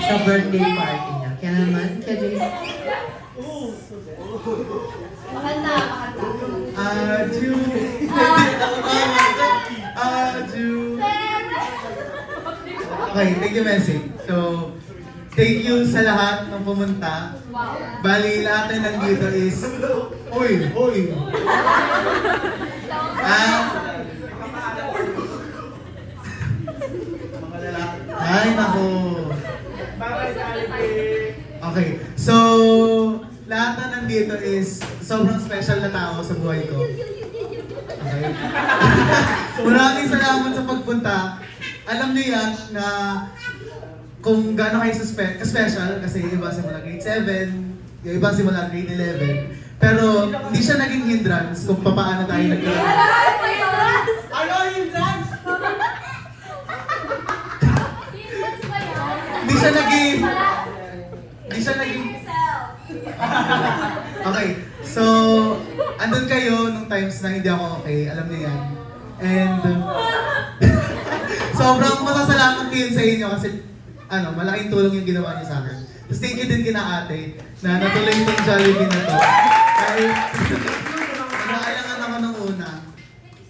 sa birthday party niya. Kaya naman, kaya Jason. Makanta. Aju. Aju. Okay, thank you, Messi. So, thank you sa lahat ng pumunta. Wow. Bali, lahat na nandito is... Uy! Ay, naku. Okay, so... Lahat na nandito is sobrang special na tao sa buhay ko. Okay? Maraming salamat sa pagpunta. Alam niyo yan na kung gaano kayo ka-special, kasi yung iba simula grade 7, yung iba simula grade 11. Pero hindi siya naging hindrance kung paano tayo nagkaroon. Ano hindrance? Hindi siya naging... Okay, so andun kayo nung times na hindi ako okay, alam niyo yan. And sobrang masasalamat ko yun sa inyo kasi malaking tulong yung ginawa niyo sa akin. Tapos thank you din kina ate na natuloy itong Jollibee na to. Kahit nakailangan ako nung una.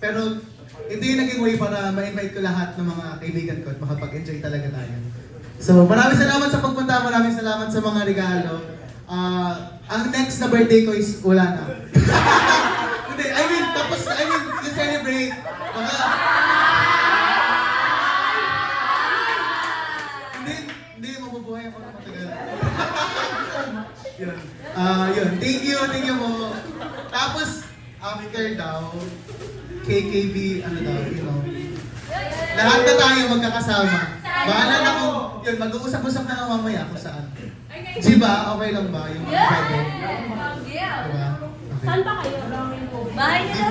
Pero ito yung naging way para ma-invite ko lahat ng mga kaibigan ko at makapag-enjoy talaga tayo. So maraming salamat sa pagpunta, maraming salamat sa mga regalo. Ang next na birthday ko is wala na. Hindi, you celebrate. Hindi, mabubuhay ako na matagal. Yun. Thank you mo. Tapos, after daw, KKB, lahat na tayo magkakasama. Bahala na kung, mag-uusap-usap na lang mamaya kung saan. Diba? Okay lang ba? Yung pwede? Yeah. Diba? Okay. Saan ba kayo? Bahay nila.